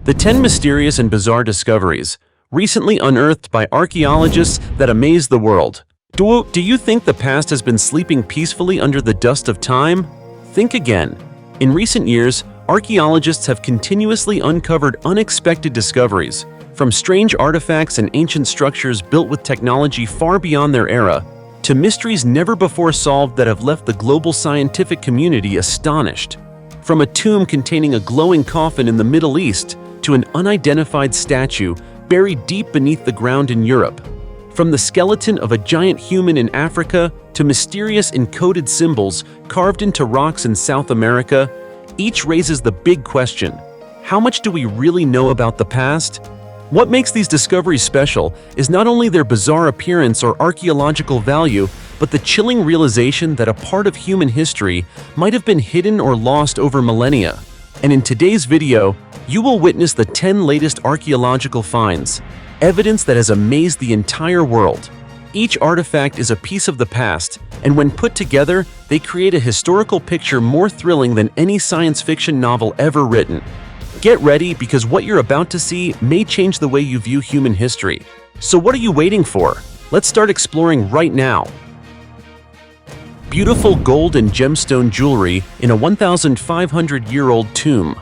The 10 mysterious and bizarre discoveries, recently unearthed by archaeologists that amaze the world. Do you think the past has been sleeping peacefully under the dust of time? Think again. In recent years, archaeologists have continuously uncovered unexpected discoveries, from strange artifacts and ancient structures built with technology far beyond their era, to mysteries never before solved that have left the global scientific community astonished. From a tomb containing a glowing coffin in the Middle East to an unidentified statue buried deep beneath the ground in Europe. From the skeleton of a giant human in Africa to mysterious encoded symbols carved into rocks in South America, each raises the big question: how much do we really know about the past? What makes these discoveries special is not only their bizarre appearance or archaeological value, but the chilling realization that a part of human history might have been hidden or lost over millennia. And in today's video, you will witness the 10 latest archaeological finds, evidence that has amazed the entire world. Each artifact is a piece of the past, and when put together, they create a historical picture more thrilling than any science fiction novel ever written. Get ready, because what you're about to see may change the way you view human history. So what are you waiting for? Let's start exploring right now. Beautiful gold and gemstone jewelry in a 1,500-year-old tomb.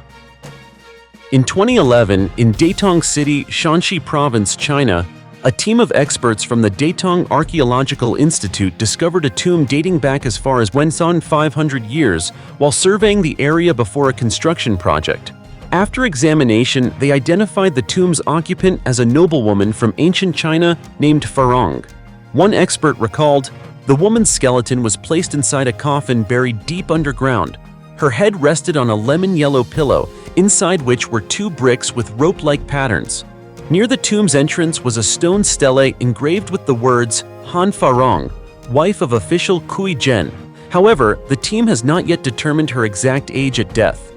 In 2011, in Datong City, Shanxi Province, China, a team of experts from the Datong Archaeological Institute discovered a tomb dating back as far as 1,500 years while surveying the area before a construction project. After examination, they identified the tomb's occupant as a noblewoman from ancient China named Farong. One expert recalled, "The woman's skeleton was placed inside a coffin buried deep underground. Her head rested on a lemon-yellow pillow, inside which were 2 bricks with rope-like patterns. Near the tomb's entrance was a stone stele engraved with the words, Han Farong, wife of official Kui Zhen." However, the team has not yet determined her exact age at death.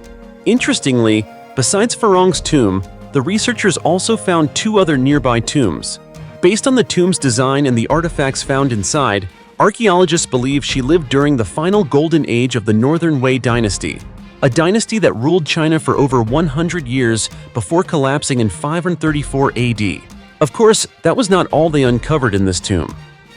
Interestingly, besides Farong's tomb, the researchers also found 2 other nearby tombs. Based on the tomb's design and the artifacts found inside, archaeologists believe she lived during the final golden age of the Northern Wei dynasty, a dynasty that ruled China for over 100 years before collapsing in 534 AD. Of course, that was not all they uncovered in this tomb.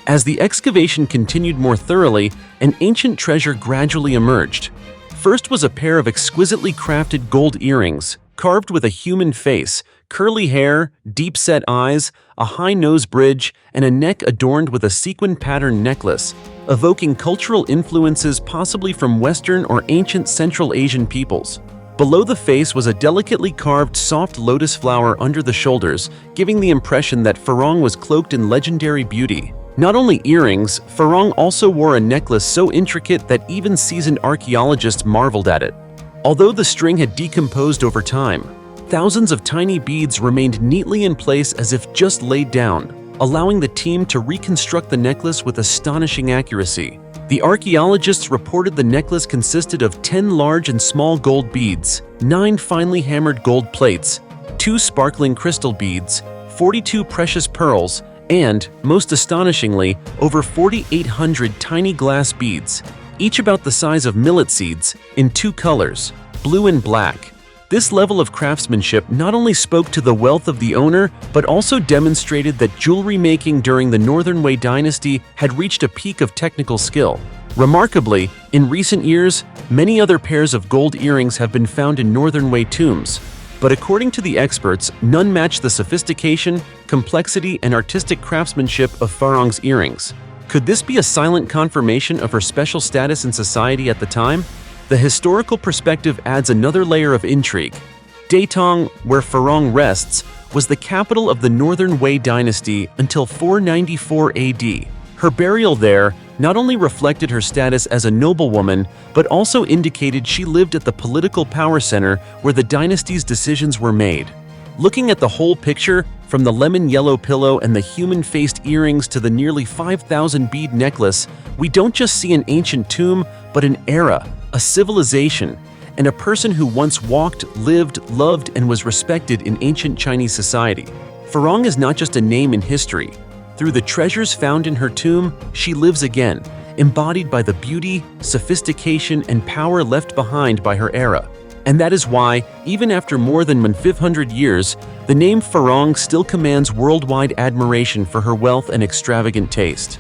As the excavation continued more thoroughly, an ancient treasure gradually emerged. First was a pair of exquisitely crafted gold earrings, carved with a human face, curly hair, deep-set eyes, a high nose bridge, and a neck adorned with a sequin-patterned necklace, evoking cultural influences possibly from Western or ancient Central Asian peoples. Below the face was a delicately carved soft lotus flower under the shoulders, giving the impression that Farong was cloaked in legendary beauty. Not only earrings, Farong also wore a necklace so intricate that even seasoned archaeologists marveled at it. Although the string had decomposed over time, thousands of tiny beads remained neatly in place as if just laid down, allowing the team to reconstruct the necklace with astonishing accuracy. The archaeologists reported the necklace consisted of 10 large and small gold beads, 9 finely hammered gold plates, 2 sparkling crystal beads, 42 precious pearls, and, most astonishingly, over 4,800 tiny glass beads, each about the size of millet seeds, in 2 colors, blue and black. This level of craftsmanship not only spoke to the wealth of the owner, but also demonstrated that jewelry making during the Northern Wei dynasty had reached a peak of technical skill. Remarkably, in recent years, many other pairs of gold earrings have been found in Northern Wei tombs. But according to the experts, none match the sophistication, complexity, and artistic craftsmanship of Farong's earrings. Could this be a silent confirmation of her special status in society at the time? The historical perspective adds another layer of intrigue. Datong, where Farong rests, was the capital of the Northern Wei dynasty until 494 AD. Her burial there not only reflected her status as a noblewoman, but also indicated she lived at the political power center where the dynasty's decisions were made. Looking at the whole picture, from the lemon-yellow pillow and the human-faced earrings to the nearly 5,000 bead necklace, we don't just see an ancient tomb, but an era, a civilization, and a person who once walked, lived, loved, and was respected in ancient Chinese society. Farong is not just a name in history. Through the treasures found in her tomb, she lives again, embodied by the beauty, sophistication, and power left behind by her era. And that is why, even after more than 500 years, the name Pharaoh still commands worldwide admiration for her wealth and extravagant taste.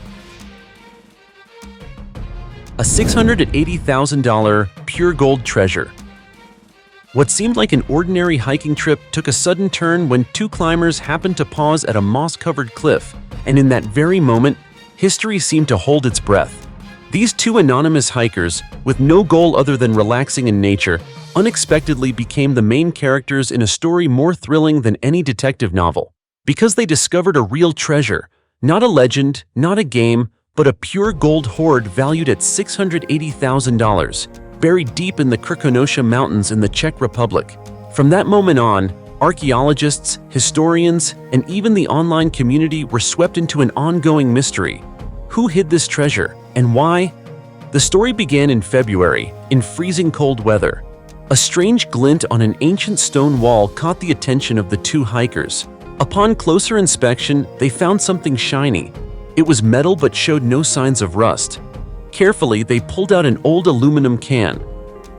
A $680,000 pure gold treasure. What seemed like an ordinary hiking trip took a sudden turn when two climbers happened to pause at a moss-covered cliff, and in that very moment, history seemed to hold its breath. These two anonymous hikers, with no goal other than relaxing in nature, unexpectedly became the main characters in a story more thrilling than any detective novel. Because they discovered a real treasure, not a legend, not a game, but a pure gold hoard valued at $680,000, buried deep in the Krkonoša Mountains in the Czech Republic. From that moment on, archaeologists, historians, and even the online community were swept into an ongoing mystery. Who hid this treasure, and why? The story began in February, in freezing cold weather. A strange glint on an ancient stone wall caught the attention of the two hikers. Upon closer inspection, they found something shiny. It was metal but showed no signs of rust. Carefully, they pulled out an old aluminum can.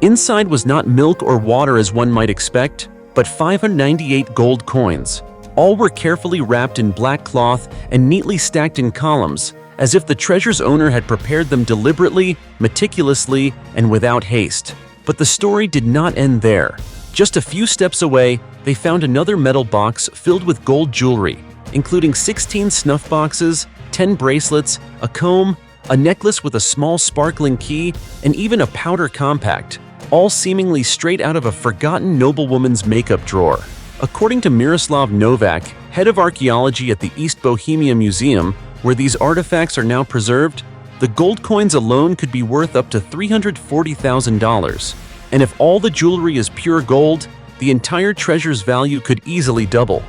Inside was not milk or water as one might expect, but 598 gold coins. All were carefully wrapped in black cloth and neatly stacked in columns, as if the treasure's owner had prepared them deliberately, meticulously, and without haste. But the story did not end there. Just a few steps away, they found another metal box filled with gold jewelry, including 16 snuff boxes, 10 bracelets, a comb, a necklace with a small sparkling key, and even a powder compact, all seemingly straight out of a forgotten noblewoman's makeup drawer. According to Miroslav Novak, head of archaeology at the East Bohemia Museum, where these artifacts are now preserved, the gold coins alone could be worth up to $340,000. And if all the jewelry is pure gold, the entire treasure's value could easily double.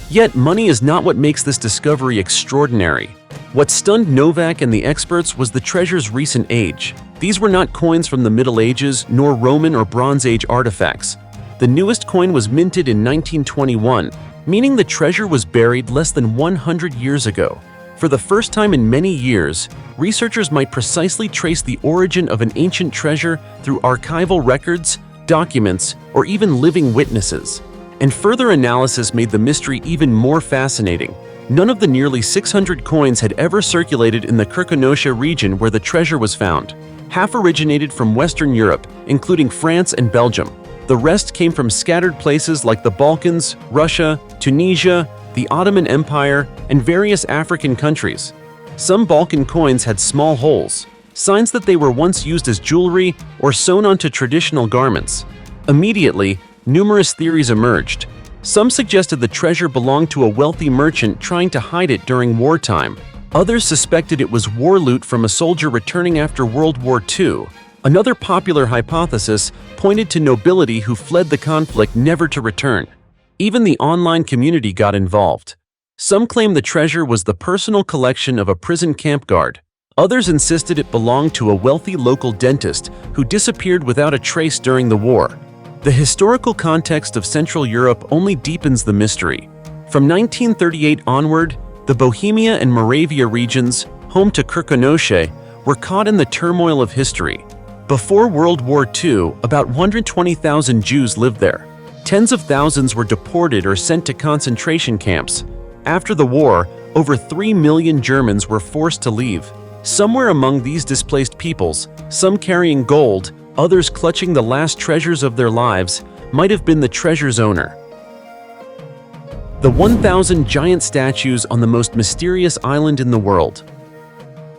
Yet money is not what makes this discovery extraordinary. What stunned Novak and the experts was the treasure's recent age. These were not coins from the Middle Ages, nor Roman or Bronze Age artifacts. The newest coin was minted in 1921, meaning the treasure was buried less than 100 years ago. For the first time in many years, researchers might precisely trace the origin of an ancient treasure through archival records, documents, or even living witnesses. And further analysis made the mystery even more fascinating. None of the nearly 600 coins had ever circulated in the Krkonoša region where the treasure was found. Half originated from Western Europe, including France and Belgium. The rest came from scattered places like the Balkans, Russia, Tunisia, the Ottoman Empire, and various African countries. Some Balkan coins had small holes, signs that they were once used as jewelry or sewn onto traditional garments. Immediately, numerous theories emerged. Some suggested the treasure belonged to a wealthy merchant trying to hide it during wartime. Others suspected it was war loot from a soldier returning after World War II. Another popular hypothesis pointed to nobility who fled the conflict never to return. Even the online community got involved. Some claim the treasure was the personal collection of a prison camp guard. Others insisted it belonged to a wealthy local dentist who disappeared without a trace during the war. The historical context of Central Europe only deepens the mystery. From 1938 onward, the Bohemia and Moravia regions, home to Krkonoše, were caught in the turmoil of history. Before World War II, about 120,000 Jews lived there. Tens of thousands were deported or sent to concentration camps. After the war, over 3 million Germans were forced to leave. Somewhere among these displaced peoples, some carrying gold, others clutching the last treasures of their lives, might have been the treasure's owner. The 1,000 giant statues on the most mysterious island in the world.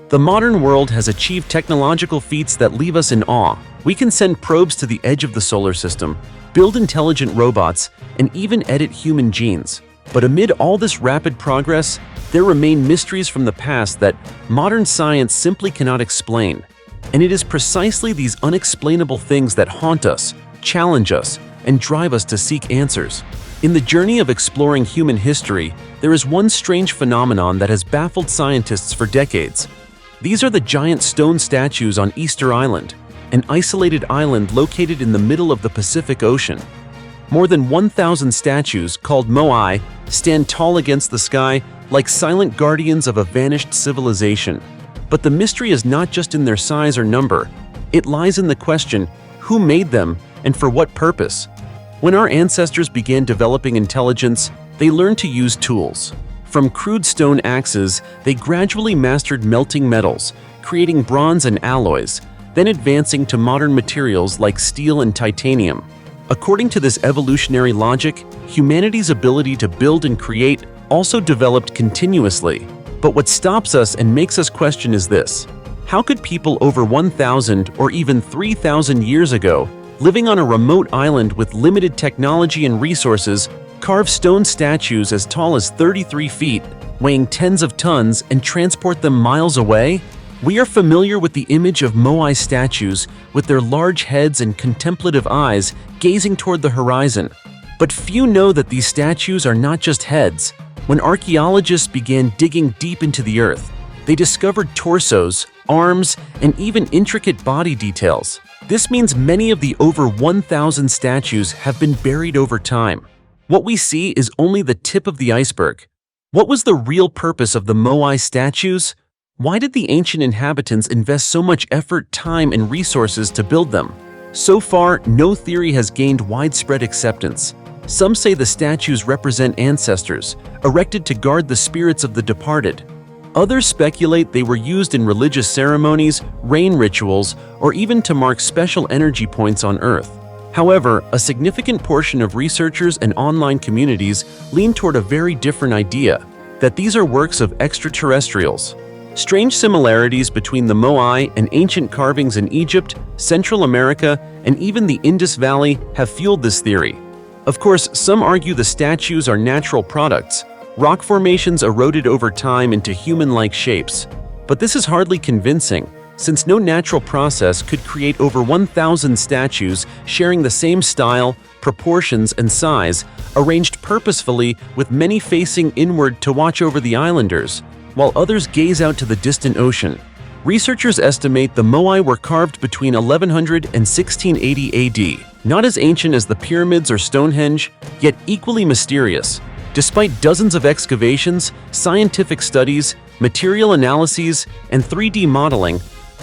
The modern world has achieved technological feats that leave us in awe. We can send probes to the edge of the solar system, build intelligent robots, and even edit human genes. But amid all this rapid progress, there remain mysteries from the past that modern science simply cannot explain. And it is precisely these unexplainable things that haunt us, challenge us, and drive us to seek answers. In the journey of exploring human history, there is one strange phenomenon that has baffled scientists for decades. These are the giant stone statues on Easter Island, an isolated island located in the middle of the Pacific Ocean. More than 1,000 statues, called moai, stand tall against the sky like silent guardians of a vanished civilization. But the mystery is not just in their size or number. It lies in the question, who made them and for what purpose? When our ancestors began developing intelligence, they learned to use tools. From crude stone axes, they gradually mastered melting metals, creating bronze and alloys, then advancing to modern materials like steel and titanium. According to this evolutionary logic, humanity's ability to build and create also developed continuously. But what stops us and makes us question is this: how could people over 1,000 or even 3,000 years ago, living on a remote island with limited technology and resources, carve stone statues as tall as 33 feet, weighing tens of tons, and transport them miles away? We are familiar with the image of Moai statues with their large heads and contemplative eyes gazing toward the horizon. But few know that these statues are not just heads. When archaeologists began digging deep into the earth, they discovered torsos, arms, and even intricate body details. This means many of the over 1,000 statues have been buried over time. What we see is only the tip of the iceberg. What was the real purpose of the Moai statues? Why did the ancient inhabitants invest so much effort, time, and resources to build them? So far, no theory has gained widespread acceptance. Some say the statues represent ancestors, erected to guard the spirits of the departed. Others speculate they were used in religious ceremonies, rain rituals, or even to mark special energy points on Earth. However, a significant portion of researchers and online communities lean toward a very different idea, that these are works of extraterrestrials. Strange similarities between the Moai and ancient carvings in Egypt, Central America, and even the Indus Valley have fueled this theory. Of course, some argue the statues are natural products, rock formations eroded over time into human-like shapes. But this is hardly convincing, since no natural process could create over 1,000 statues sharing the same style, proportions, and size, arranged purposefully with many facing inward to watch over the islanders, while others gaze out to the distant ocean. Researchers estimate the Moai were carved between 1100 and 1680 AD, not as ancient as the pyramids or Stonehenge, yet equally mysterious. Despite dozens of excavations, scientific studies, material analyses, and 3D modeling,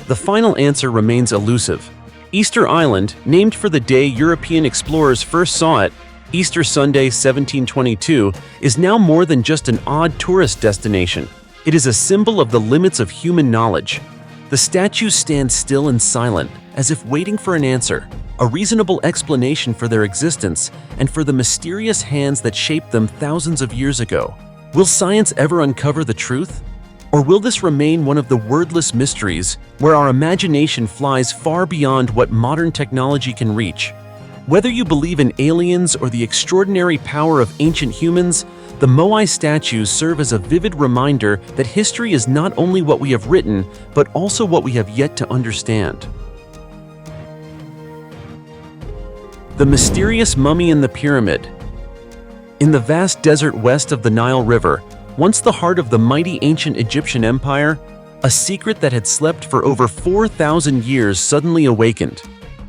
the final answer remains elusive. Easter Island, named for the day European explorers first saw it, Easter Sunday 1722, is now more than just an odd tourist destination. It is a symbol of the limits of human knowledge. The statues stand still and silent, as if waiting for an answer, a reasonable explanation for their existence and for the mysterious hands that shaped them thousands of years ago. Will science ever uncover the truth? Or will this remain one of the wordless mysteries where our imagination flies far beyond what modern technology can reach? Whether you believe in aliens or the extraordinary power of ancient humans, the Moai statues serve as a vivid reminder that history is not only what we have written, but also what we have yet to understand. The mysterious mummy in the pyramid. In the vast desert west of the Nile River, once the heart of the mighty ancient Egyptian empire, a secret that had slept for over 4,000 years suddenly awakened.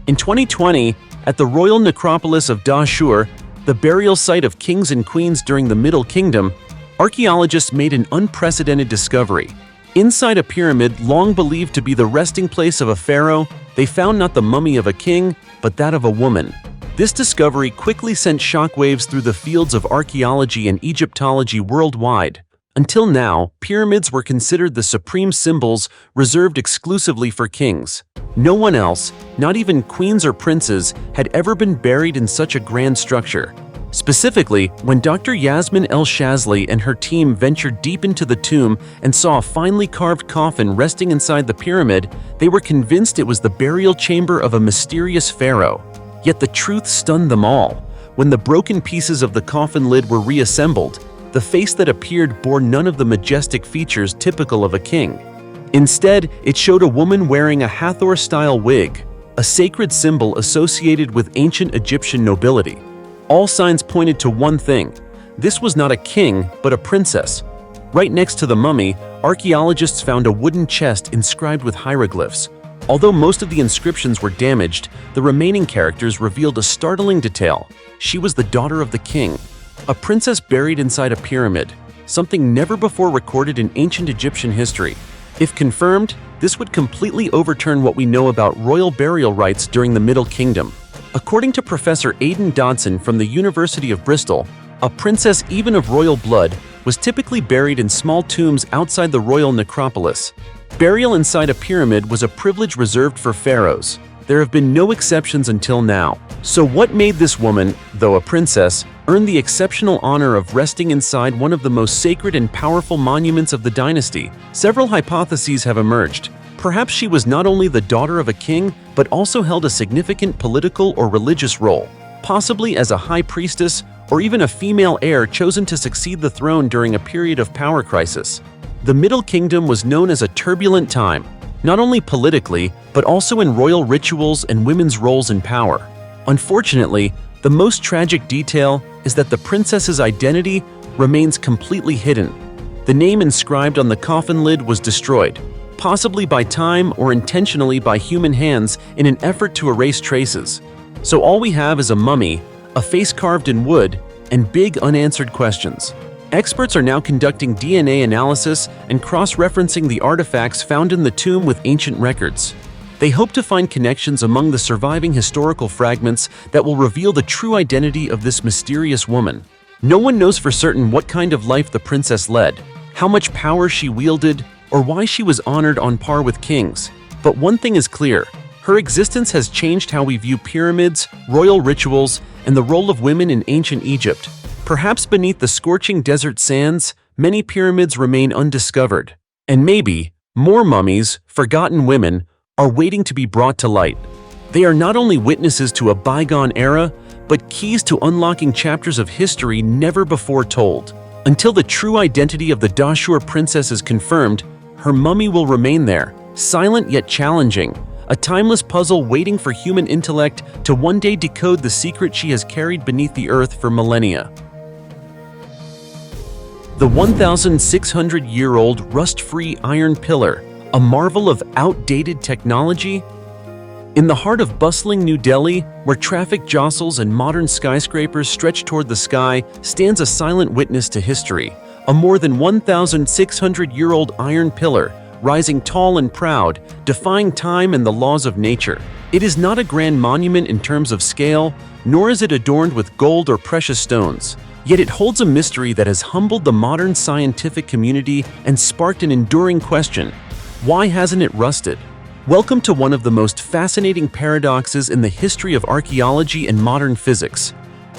In 2020, at the royal necropolis of Dahshur, the burial site of kings and queens during the Middle Kingdom, archaeologists made an unprecedented discovery. Inside a pyramid long believed to be the resting place of a pharaoh, they found not the mummy of a king, but that of a woman. This discovery quickly sent shockwaves through the fields of archaeology and Egyptology worldwide. Until now, pyramids were considered the supreme symbols reserved exclusively for kings. No one else, not even queens or princes, had ever been buried in such a grand structure. Specifically, when Dr. Yasmin El-Shazly and her team ventured deep into the tomb and saw a finely carved coffin resting inside the pyramid, they were convinced it was the burial chamber of a mysterious pharaoh. Yet the truth stunned them all. When the broken pieces of the coffin lid were reassembled, the face that appeared bore none of the majestic features typical of a king. Instead, it showed a woman wearing a Hathor-style wig, a sacred symbol associated with ancient Egyptian nobility. All signs pointed to one thing: this was not a king, but a princess. Right next to the mummy, archaeologists found a wooden chest inscribed with hieroglyphs. Although most of the inscriptions were damaged, the remaining characters revealed a startling detail. She was the daughter of the king, a princess buried inside a pyramid, something never before recorded in ancient Egyptian history. If confirmed, this would completely overturn what we know about royal burial rites during the Middle Kingdom. According to Professor Aidan Dodson from the University of Bristol, a princess even of royal blood was typically buried in small tombs outside the royal necropolis. Burial inside a pyramid was a privilege reserved for pharaohs. There have been no exceptions until now. So what made this woman, though a princess, earn the exceptional honor of resting inside one of the most sacred and powerful monuments of the dynasty? Several hypotheses have emerged. Perhaps she was not only the daughter of a king, but also held a significant political or religious role, possibly as a high priestess or even a female heir chosen to succeed the throne during a period of power crisis. The Middle Kingdom was known as a turbulent time, not only politically, but also in royal rituals and women's roles in power. Unfortunately, the most tragic detail is that the princess's identity remains completely hidden. The name inscribed on the coffin lid was destroyed, possibly by time or intentionally by human hands in an effort to erase traces. So all we have is a mummy, a face carved in wood, and big unanswered questions. Experts are now conducting DNA analysis and cross-referencing the artifacts found in the tomb with ancient records. They hope to find connections among the surviving historical fragments that will reveal the true identity of this mysterious woman. No one knows for certain what kind of life the princess led, how much power she wielded, or why she was honored on par with kings. But one thing is clear: her existence has changed how we view pyramids, royal rituals, and the role of women in ancient Egypt. Perhaps beneath the scorching desert sands, many pyramids remain undiscovered. And maybe more mummies, forgotten women, are waiting to be brought to light. They are not only witnesses to a bygone era, but keys to unlocking chapters of history never before told. Until the true identity of the Dashur princess is confirmed, her mummy will remain there, silent yet challenging, a timeless puzzle waiting for human intellect to one day decode the secret she has carried beneath the earth for millennia. The 1,600-year-old rust-free iron pillar, a marvel of outdated technology? In the heart of bustling New Delhi, where traffic jostles and modern skyscrapers stretch toward the sky, stands a silent witness to history, a more than 1,600-year-old iron pillar, rising tall and proud, defying time and the laws of nature. It is not a grand monument in terms of scale, nor is it adorned with gold or precious stones. Yet it holds a mystery that has humbled the modern scientific community and sparked an enduring question: why hasn't it rusted? Welcome to one of the most fascinating paradoxes in the history of archaeology and modern physics: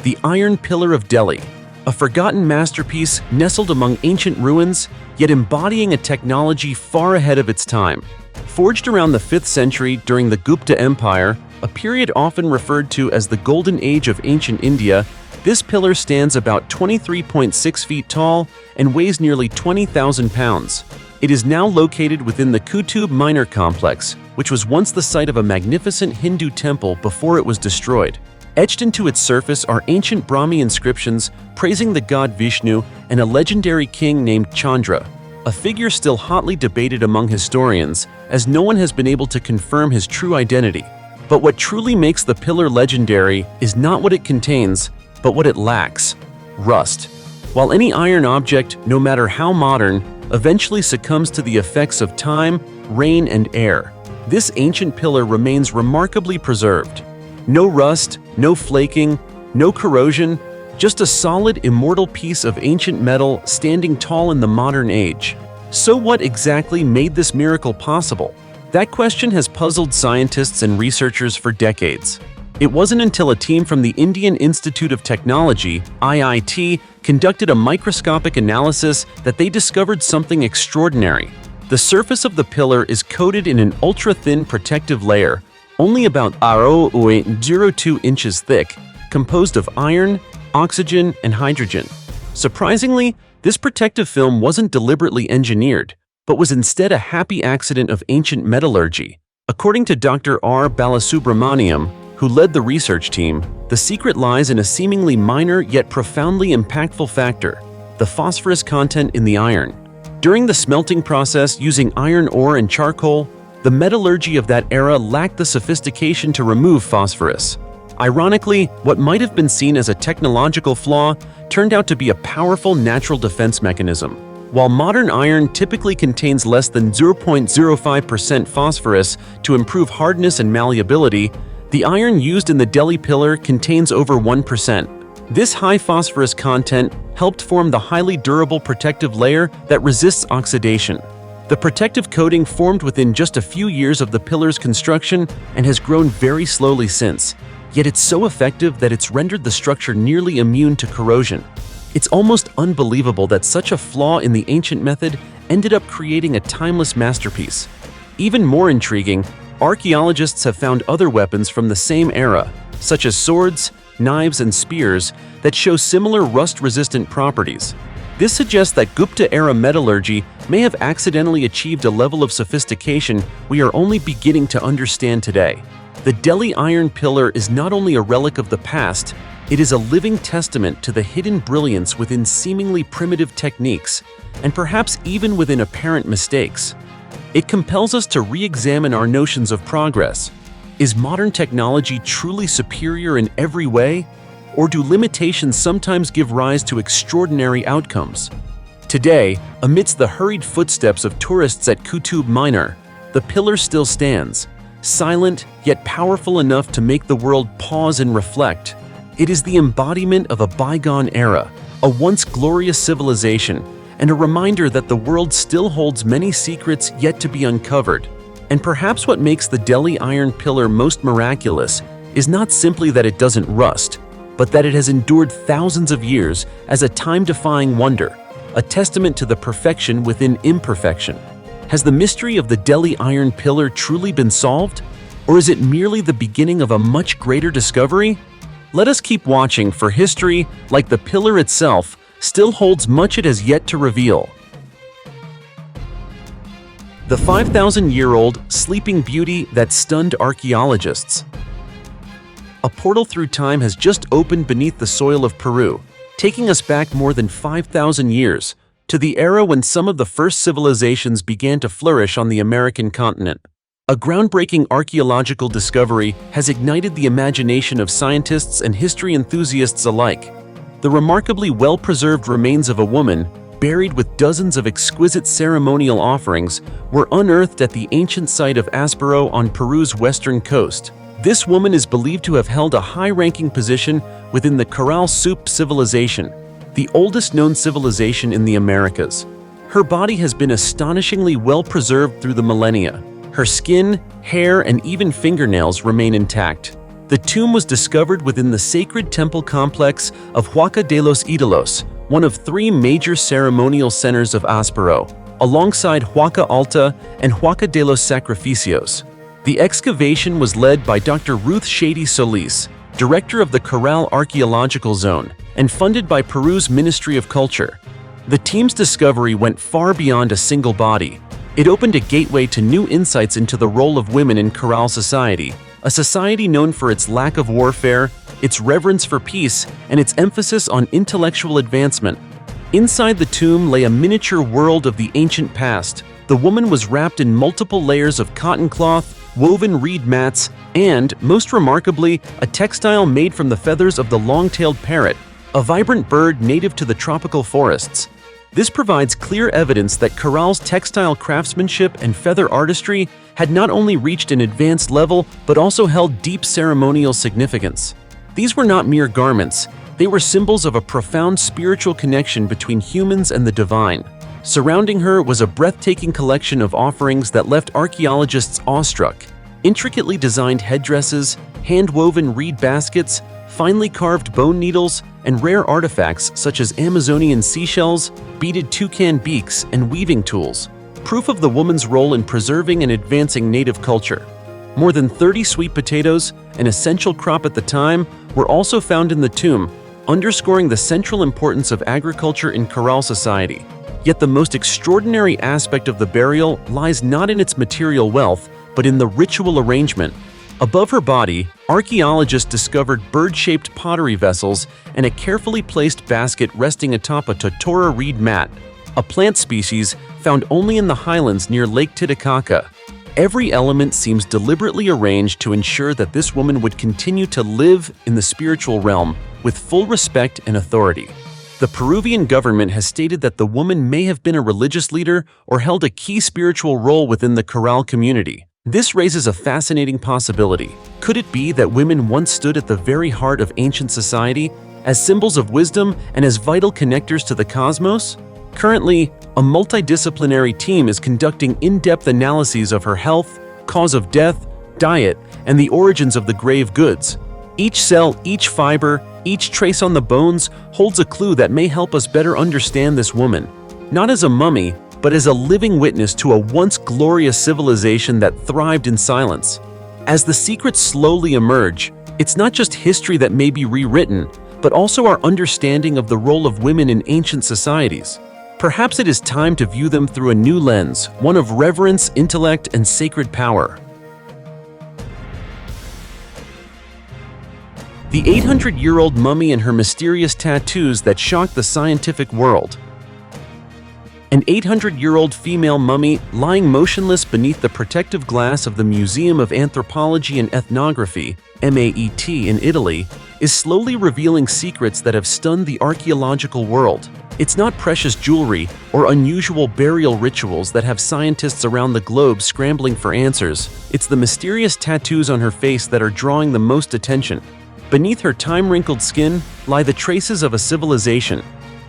the Iron Pillar of Delhi, a forgotten masterpiece nestled among ancient ruins, yet embodying a technology far ahead of its time. Forged around the 5th century during the Gupta Empire, a period often referred to as the Golden Age of ancient India, this pillar stands about 23.6 feet tall and weighs nearly 20,000 pounds. It is now located within the Qutub Minar complex, which was once the site of a magnificent Hindu temple before it was destroyed. Etched into its surface are ancient Brahmi inscriptions praising the god Vishnu and a legendary king named Chandra, a figure still hotly debated among historians, as no one has been able to confirm his true identity. But what truly makes the pillar legendary is not what it contains, but what it lacks: rust. While any iron object, no matter how modern, eventually succumbs to the effects of time, rain, and air, this ancient pillar remains remarkably preserved. No rust, no flaking, no corrosion, just a solid, immortal piece of ancient metal standing tall in the modern age. So what exactly made this miracle possible? That question has puzzled scientists and researchers for decades. It wasn't until a team from the Indian Institute of Technology, IIT, conducted a microscopic analysis that they discovered something extraordinary. The surface of the pillar is coated in an ultra-thin protective layer, only about 0.02 inches thick, composed of iron, oxygen, and hydrogen. Surprisingly, this protective film wasn't deliberately engineered, but was instead a happy accident of ancient metallurgy. According to Dr. R. Balasubramaniam, who led the research team, the secret lies in a seemingly minor yet profoundly impactful factor: the phosphorus content in the iron. During the smelting process using iron ore and charcoal, the metallurgy of that era lacked the sophistication to remove phosphorus. Ironically, what might have been seen as a technological flaw turned out to be a powerful natural defense mechanism. While modern iron typically contains less than 0.05% phosphorus to improve hardness and malleability, The iron used in the Delhi pillar contains over 1%. This high phosphorus content helped form the highly durable protective layer that resists oxidation. The protective coating formed within just a few years of the pillar's construction and has grown very slowly since. Yet it's so effective that it's rendered the structure nearly immune to corrosion. It's almost unbelievable that such a flaw in the ancient method ended up creating a timeless masterpiece. Even more intriguing, archaeologists have found other weapons from the same era, such as swords, knives, and spears that show similar rust-resistant properties. This suggests that Gupta-era metallurgy may have accidentally achieved a level of sophistication we are only beginning to understand today. The Delhi iron pillar is not only a relic of the past, it is a living testament to the hidden brilliance within seemingly primitive techniques, and perhaps even within apparent mistakes. It compels us to re-examine our notions of progress. Is modern technology truly superior in every way? Or do limitations sometimes give rise to extraordinary outcomes? Today, amidst the hurried footsteps of tourists at Qutub Minar, the pillar still stands, silent yet powerful enough to make the world pause and reflect. It is the embodiment of a bygone era, a once glorious civilization, and a reminder that the world still holds many secrets yet to be uncovered. And perhaps what makes the Delhi iron pillar most miraculous is not simply that it doesn't rust, but that it has endured thousands of years as a time-defying wonder, a testament to the perfection within imperfection. Has the mystery of the Delhi iron pillar truly been solved? Or is it merely the beginning of a much greater discovery? Let us keep watching, for history, like the pillar itself, still holds much it has yet to reveal. The 5,000-year-old sleeping beauty that stunned archaeologists. A portal through time has just opened beneath the soil of Peru, taking us back more than 5,000 years, to the era when some of the first civilizations began to flourish on the American continent. A groundbreaking archaeological discovery has ignited the imagination of scientists and history enthusiasts alike. The remarkably well-preserved remains of a woman, buried with dozens of exquisite ceremonial offerings, were unearthed at the ancient site of Aspero on Peru's western coast. This woman is believed to have held a high-ranking position within the Corral Soup civilization, the oldest known civilization in the Americas. Her body has been astonishingly well-preserved through the millennia. Her skin, hair, and even fingernails remain intact. The tomb was discovered within the sacred temple complex of Huaca de los Ídolos, one of three major ceremonial centers of Aspero, alongside Huaca Alta and Huaca de los Sacrificios. The excavation was led by Dr. Ruth Shady Solis, director of the Corral Archaeological Zone, and funded by Peru's Ministry of Culture. The team's discovery went far beyond a single body. It opened a gateway to new insights into the role of women in Corral society, a society known for its lack of warfare, its reverence for peace, and its emphasis on intellectual advancement. Inside the tomb lay a miniature world of the ancient past. The woman was wrapped in multiple layers of cotton cloth, woven reed mats, and, most remarkably, a textile made from the feathers of the long-tailed parrot, a vibrant bird native to the tropical forests. This provides clear evidence that Corral's textile craftsmanship and feather artistry had not only reached an advanced level, but also held deep ceremonial significance. These were not mere garments, they were symbols of a profound spiritual connection between humans and the divine. Surrounding her was a breathtaking collection of offerings that left archaeologists awestruck. Intricately designed headdresses, hand-woven reed baskets, finely carved bone needles, and rare artifacts such as Amazonian seashells, beaded toucan beaks, and weaving tools, proof of the woman's role in preserving and advancing native culture. More than 30 sweet potatoes, an essential crop at the time, were also found in the tomb, underscoring the central importance of agriculture in Corral society. Yet the most extraordinary aspect of the burial lies not in its material wealth, but in the ritual arrangement. Above her body, archaeologists discovered bird-shaped pottery vessels and a carefully placed basket resting atop a totora reed mat, a plant species found only in the highlands near Lake Titicaca. Every element seems deliberately arranged to ensure that this woman would continue to live in the spiritual realm with full respect and authority. The Peruvian government has stated that the woman may have been a religious leader or held a key spiritual role within the Corral community. This raises a fascinating possibility. Could it be that women once stood at the very heart of ancient society, as symbols of wisdom and as vital connectors to the cosmos? Currently, a multidisciplinary team is conducting in-depth analyses of her health, cause of death, diet, and the origins of the grave goods. Each cell, each fiber, each trace on the bones holds a clue that may help us better understand this woman, not as a mummy, but as a living witness to a once glorious civilization that thrived in silence. As the secrets slowly emerge, it's not just history that may be rewritten, but also our understanding of the role of women in ancient societies. Perhaps it is time to view them through a new lens, one of reverence, intellect, and sacred power. The 800-year-old mummy and her mysterious tattoos that shocked the scientific world. An 800-year-old female mummy lying motionless beneath the protective glass of the Museum of Anthropology and Ethnography, MAET, in Italy, is slowly revealing secrets that have stunned the archaeological world. It's not precious jewelry or unusual burial rituals that have scientists around the globe scrambling for answers. It's the mysterious tattoos on her face that are drawing the most attention. Beneath her time-wrinkled skin lie the traces of a civilization,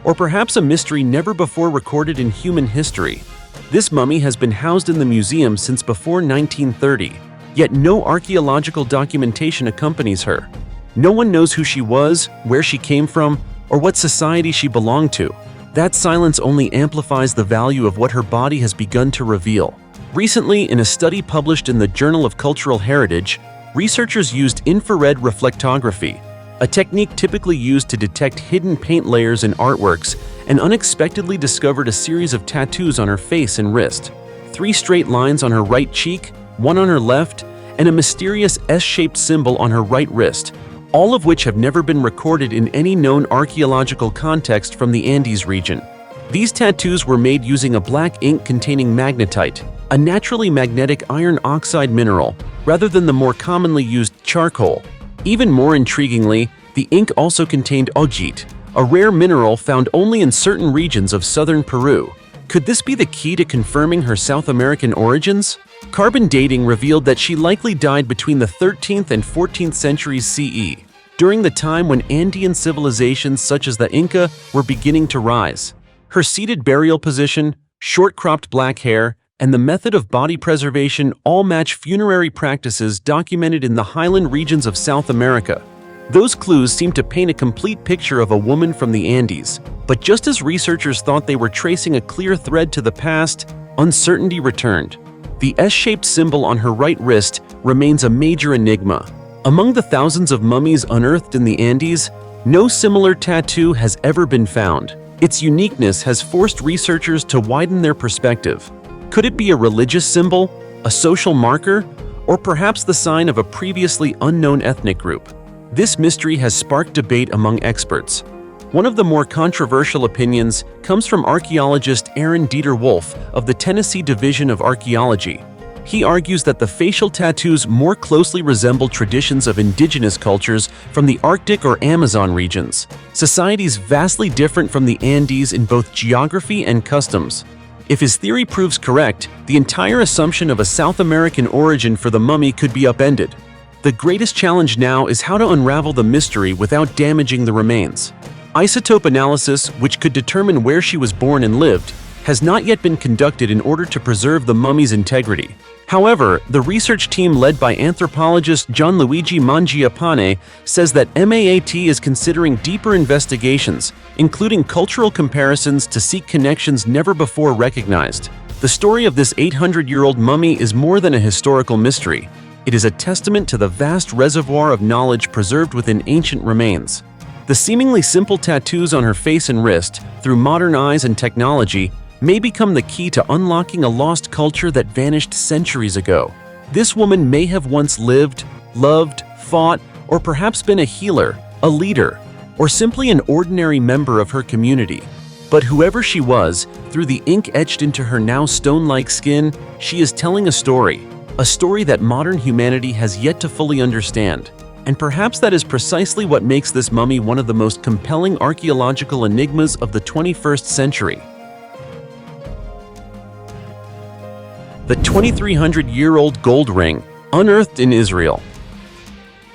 or perhaps a mystery never before recorded in human history. This mummy has been housed in the museum since before 1930, yet no archaeological documentation accompanies her. No one knows who she was, where she came from, or what society she belonged to. That silence only amplifies the value of what her body has begun to reveal. Recently, in a study published in the Journal of Cultural Heritage, researchers used infrared reflectography, a technique typically used to detect hidden paint layers in artworks, and unexpectedly discovered a series of tattoos on her face and wrist. 3 straight lines on her right cheek, 1 on her left, and a mysterious S-shaped symbol on her right wrist, all of which have never been recorded in any known archaeological context from the Andes region. These tattoos were made using a black ink containing magnetite, a naturally magnetic iron oxide mineral, rather than the more commonly used charcoal. Even more intriguingly, the ink also contained augite, a rare mineral found only in certain regions of southern Peru. Could this be the key to confirming her South American origins? Carbon dating revealed that she likely died between the 13th and 14th centuries CE, during the time when Andean civilizations such as the Inca were beginning to rise. Her seated burial position, short-cropped black hair, and the method of body preservation all match funerary practices documented in the highland regions of South America. Those clues seem to paint a complete picture of a woman from the Andes. But just as researchers thought they were tracing a clear thread to the past, uncertainty returned. The S-shaped symbol on her right wrist remains a major enigma. Among the thousands of mummies unearthed in the Andes, no similar tattoo has ever been found. Its uniqueness has forced researchers to widen their perspective. Could it be a religious symbol, a social marker, or perhaps the sign of a previously unknown ethnic group? This mystery has sparked debate among experts. One of the more controversial opinions comes from archaeologist Aaron Dieter Wolf of the Tennessee Division of Archaeology. He argues that the facial tattoos more closely resemble traditions of indigenous cultures from the Arctic or Amazon regions, societies vastly different from the Andes in both geography and customs. If his theory proves correct, the entire assumption of a South American origin for the mummy could be upended. The greatest challenge now is how to unravel the mystery without damaging the remains. Isotope analysis, which could determine where she was born and lived, has not yet been conducted in order to preserve the mummy's integrity. However, the research team led by anthropologist Gianluigi Mangiapane says that MAET is considering deeper investigations, including cultural comparisons to seek connections never before recognized. The story of this 800-year-old mummy is more than a historical mystery. It is a testament to the vast reservoir of knowledge preserved within ancient remains. The seemingly simple tattoos on her face and wrist, through modern eyes and technology, may become the key to unlocking a lost culture that vanished centuries ago. This woman may have once lived, loved, fought, or perhaps been a healer, a leader, or simply an ordinary member of her community. But whoever she was, through the ink etched into her now stone-like skin, she is telling a story that modern humanity has yet to fully understand. And perhaps that is precisely what makes this mummy one of the most compelling archaeological enigmas of the 21st century. the 2,300-year-old gold ring, unearthed in Israel.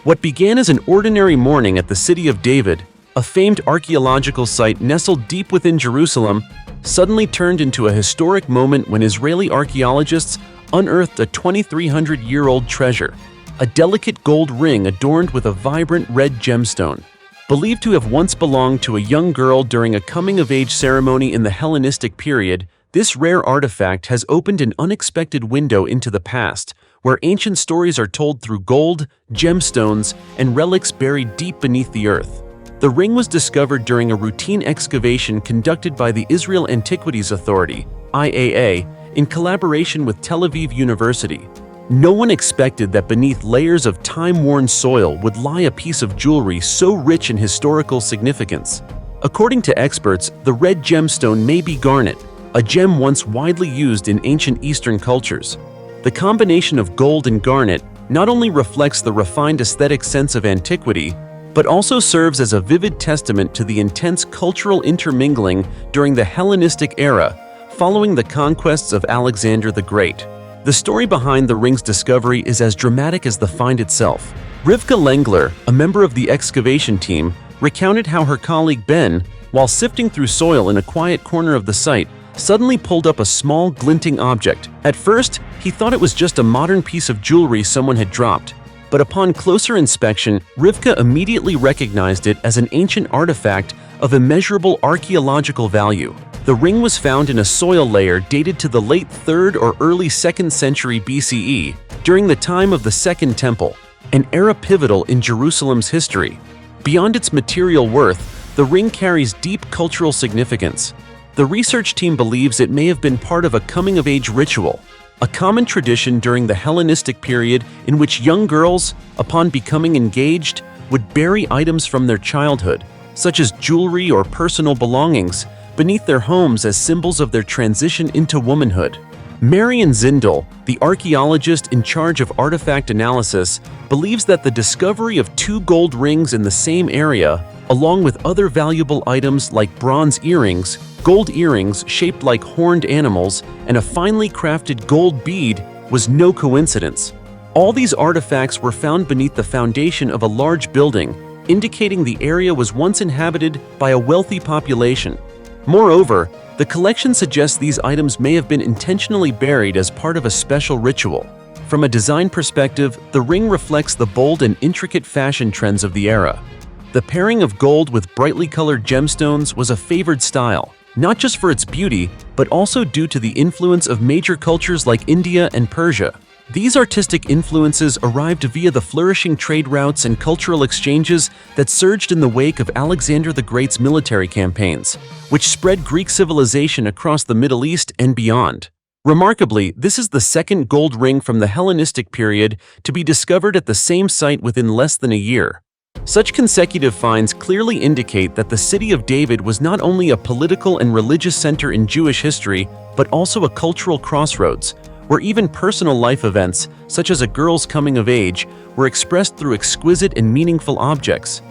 What began as an ordinary morning at the city of David, a famed archaeological site nestled deep within Jerusalem, suddenly turned into a historic moment when Israeli archaeologists unearthed a 2,300-year-old treasure, a delicate gold ring adorned with a vibrant red gemstone. Believed to have once belonged to a young girl during a coming-of-age ceremony in the Hellenistic period, this rare artifact has opened an unexpected window into the past, where ancient stories are told through gold, gemstones, and relics buried deep beneath the earth. The ring was discovered during a routine excavation conducted by the Israel Antiquities Authority, IAA, in collaboration with Tel Aviv University. No one expected that beneath layers of time-worn soil would lie a piece of jewelry so rich in historical significance. According to experts, the red gemstone may be garnet, a gem once widely used in ancient Eastern cultures. The combination of gold and garnet not only reflects the refined aesthetic sense of antiquity, but also serves as a vivid testament to the intense cultural intermingling during the Hellenistic era, following the conquests of Alexander the Great. The story behind the ring's discovery is as dramatic as the find itself. Rivka Lengler, a member of the excavation team, recounted how her colleague Ben, while sifting through soil in a quiet corner of the site, suddenly pulled up a small, glinting object. At first, he thought it was just a modern piece of jewelry someone had dropped. But upon closer inspection, Rivka immediately recognized it as an ancient artifact of immeasurable archaeological value. The ring was found in a soil layer dated to the late 3rd or early 2nd century BCE, during the time of the Second Temple, an era pivotal in Jerusalem's history. Beyond its material worth, the ring carries deep cultural significance. The research team believes it may have been part of a coming-of-age ritual, a common tradition during the Hellenistic period in which young girls, upon becoming engaged, would bury items from their childhood, such as jewelry or personal belongings, beneath their homes as symbols of their transition into womanhood. Marion Zindel, the archaeologist in charge of artifact analysis, believes that the discovery of 2 gold rings in the same area, along with other valuable items like bronze earrings, gold earrings shaped like horned animals, and a finely crafted gold bead, was no coincidence. All these artifacts were found beneath the foundation of a large building, indicating the area was once inhabited by a wealthy population. Moreover, the collection suggests these items may have been intentionally buried as part of a special ritual. From a design perspective, the ring reflects the bold and intricate fashion trends of the era. The pairing of gold with brightly colored gemstones was a favored style, not just for its beauty, but also due to the influence of major cultures like India and Persia. These artistic influences arrived via the flourishing trade routes and cultural exchanges that surged in the wake of Alexander the Great's military campaigns, which spread Greek civilization across the Middle East and beyond. Remarkably, this is the second gold ring from the Hellenistic period to be discovered at the same site within less than a year. Such consecutive finds clearly indicate that the city of David was not only a political and religious center in Jewish history, but also a cultural crossroads, where even personal life events, such as a girl's coming of age, were expressed through exquisite and meaningful objects.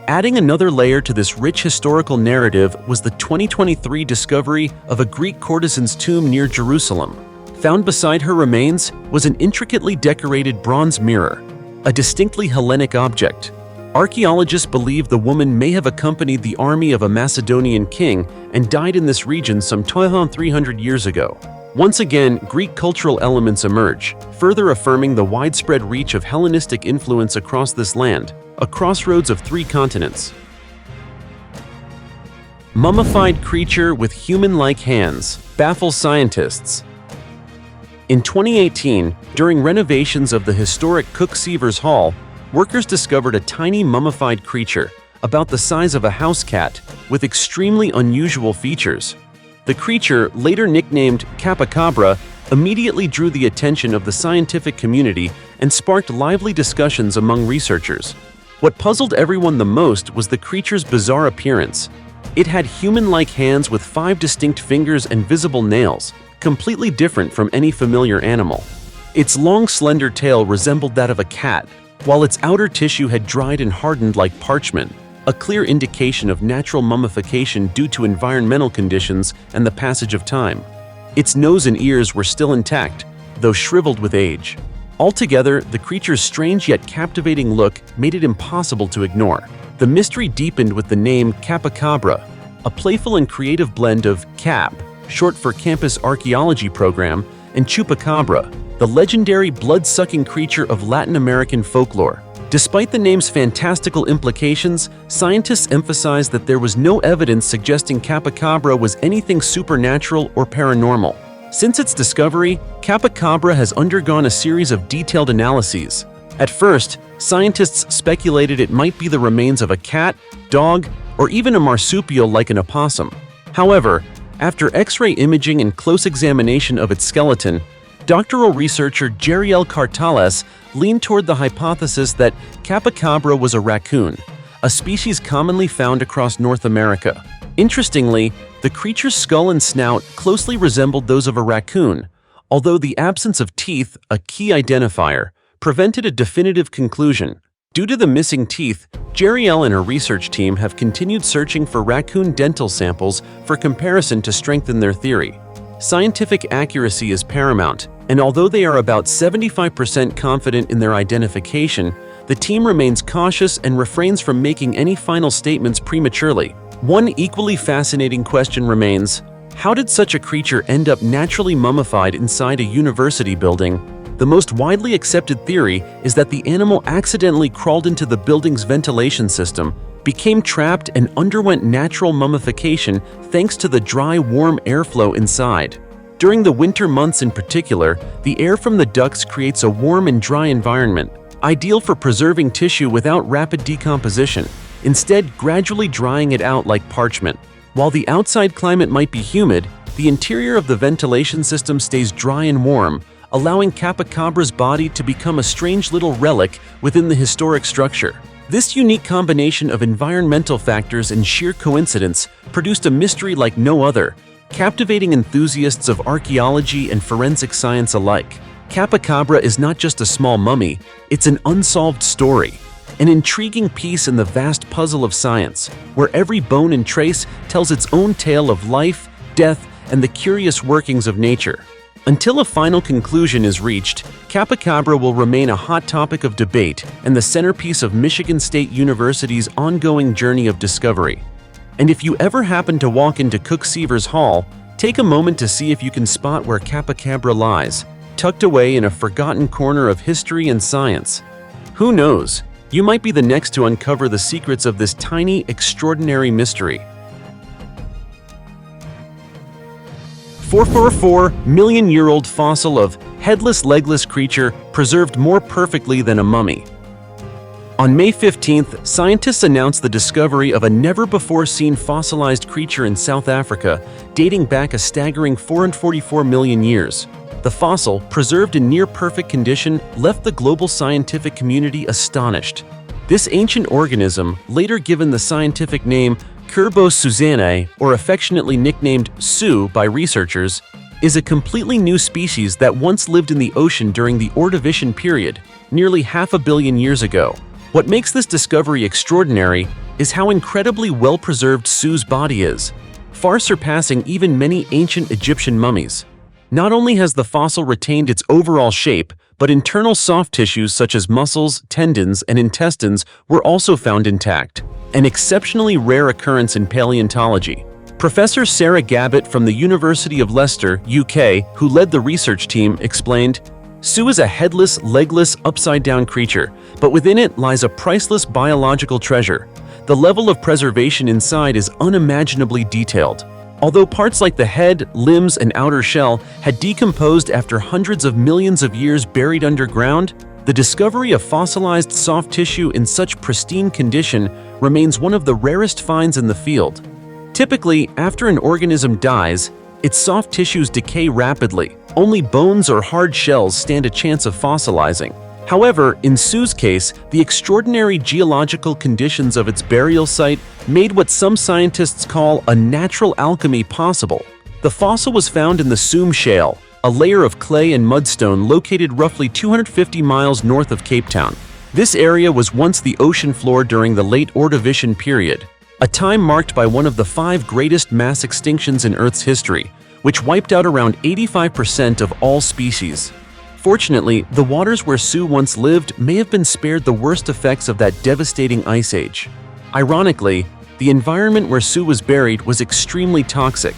Adding another layer to this rich historical narrative was the 2023 discovery of a Greek courtesan's tomb near Jerusalem. Found beside her remains was an intricately decorated bronze mirror, a distinctly Hellenic object. Archaeologists believe the woman may have accompanied the army of a Macedonian king and died in this region some 2,300 years ago. Once again, Greek cultural elements emerge, further affirming the widespread reach of Hellenistic influence across this land, a crossroads of 3 continents. Mummified creature with human-like hands baffles scientists. In 2018, during renovations of the historic Cook Sievers Hall, workers discovered a tiny mummified creature, about the size of a house cat, with extremely unusual features. The creature, later nicknamed Capacabra, immediately drew the attention of the scientific community and sparked lively discussions among researchers. What puzzled everyone the most was the creature's bizarre appearance. It had human-like hands with 5 distinct fingers and visible nails, completely different from any familiar animal. Its long, slender tail resembled that of a cat, while its outer tissue had dried and hardened like parchment, a clear indication of natural mummification due to environmental conditions and the passage of time. Its nose and ears were still intact, though shriveled with age. Altogether, the creature's strange yet captivating look made it impossible to ignore. The mystery deepened with the name Chupacabra, a playful and creative blend of CAP, short for Campus Archaeology Program, and Chupacabra, the legendary blood-sucking creature of Latin American folklore. Despite the name's fantastical implications, scientists emphasize that there was no evidence suggesting Chupacabra was anything supernatural or paranormal. Since its discovery, Chupacabra has undergone a series of detailed analyses. At first, scientists speculated it might be the remains of a cat, dog, or even a marsupial like an opossum. However, after X-ray imaging and close examination of its skeleton, doctoral researcher Jeriel Cartales leaned toward the hypothesis that Chupacabra was a raccoon, a species commonly found across North America. Interestingly, the creature's skull and snout closely resembled those of a raccoon, although the absence of teeth, a key identifier, prevented a definitive conclusion. Due to the missing teeth, Jeriel and her research team have continued searching for raccoon dental samples for comparison to strengthen their theory. Scientific accuracy is paramount, and although they are about 75% confident in their identification, the team remains cautious and refrains from making any final statements prematurely. One equally fascinating question remains: how did such a creature end up naturally mummified inside a university building? The most widely accepted theory is that the animal accidentally crawled into the building's ventilation system, became trapped, and underwent natural mummification thanks to the dry, warm airflow inside. During the winter months in particular, the air from the ducts creates a warm and dry environment, ideal for preserving tissue without rapid decomposition, instead gradually drying it out like parchment. While the outside climate might be humid, the interior of the ventilation system stays dry and warm, allowing Chupacabra's body to become a strange little relic within the historic structure. This unique combination of environmental factors and sheer coincidence produced a mystery like no other, captivating enthusiasts of archaeology and forensic science alike. Chupacabra is not just a small mummy, it's an unsolved story, an intriguing piece in the vast puzzle of science, where every bone and trace tells its own tale of life, death, and the curious workings of nature. Until a final conclusion is reached, Chupacabra will remain a hot topic of debate and the centerpiece of Michigan State University's ongoing journey of discovery. And if you ever happen to walk into Cook Seavers Hall, take a moment to see if you can spot where Chupacabra lies, tucked away in a forgotten corner of history and science. Who knows? You might be the next to uncover the secrets of this tiny, extraordinary mystery. 444-million-year-old fossil of headless, legless creature preserved more perfectly than a mummy. On May 15th, scientists announced the discovery of a never-before-seen fossilized creature in South Africa, dating back a staggering 444 million years. The fossil, preserved in near-perfect condition, left the global scientific community astonished. This ancient organism, later given the scientific name Curbosuzanae, or affectionately nicknamed Sue by researchers, is a completely new species that once lived in the ocean during the Ordovician period, nearly 500 million years ago. What makes this discovery extraordinary is how incredibly well-preserved Sue's body is, far surpassing even many ancient Egyptian mummies. Not only has the fossil retained its overall shape, but internal soft tissues such as muscles, tendons, and intestines were also found intact, an exceptionally rare occurrence in paleontology. Professor Sarah Gabbett from the University of Leicester, UK, who led the research team, explained, "Sue is a headless, legless, upside-down creature, but within it lies a priceless biological treasure. The level of preservation inside is unimaginably detailed. Although parts like the head, limbs, and outer shell had decomposed after hundreds of millions of years buried underground, the discovery of fossilized soft tissue in such pristine condition remains one of the rarest finds in the field. Typically, after an organism dies, its soft tissues decay rapidly. Only bones or hard shells stand a chance of fossilizing. However, in Sue's case, the extraordinary geological conditions of its burial site made what some scientists call a natural alchemy possible. The fossil was found in the Soom Shale, a layer of clay and mudstone located roughly 250 miles north of Cape Town. This area was once the ocean floor during the late Ordovician period, a time marked by one of the 5 greatest mass extinctions in Earth's history, which wiped out around 85% of all species. Fortunately, the waters where Sue once lived may have been spared the worst effects of that devastating ice age. Ironically, the environment where Sue was buried was extremely toxic,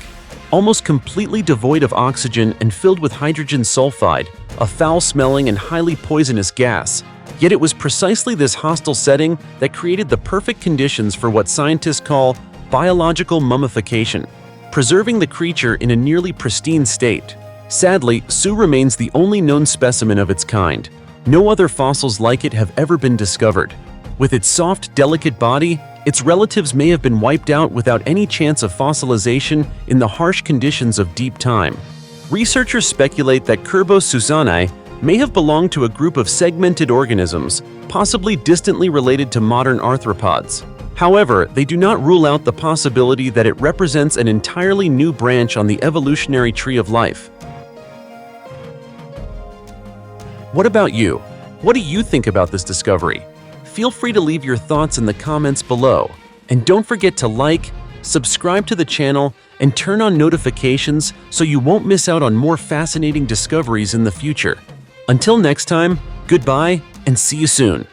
almost completely devoid of oxygen and filled with hydrogen sulfide, a foul-smelling and highly poisonous gas. Yet it was precisely this hostile setting that created the perfect conditions for what scientists call biological mummification, preserving the creature in a nearly pristine state. Sadly, Sue remains the only known specimen of its kind. No other fossils like it have ever been discovered. With its soft, delicate body, its relatives may have been wiped out without any chance of fossilization in the harsh conditions of deep time. Researchers speculate that Kerbo-Susanae may have belonged to a group of segmented organisms, possibly distantly related to modern arthropods. However, they do not rule out the possibility that it represents an entirely new branch on the evolutionary tree of life. What about you? What do you think about this discovery? Feel free to leave your thoughts in the comments below. And don't forget to like, subscribe to the channel, and turn on notifications so you won't miss out on more fascinating discoveries in the future. Until next time, goodbye and see you soon.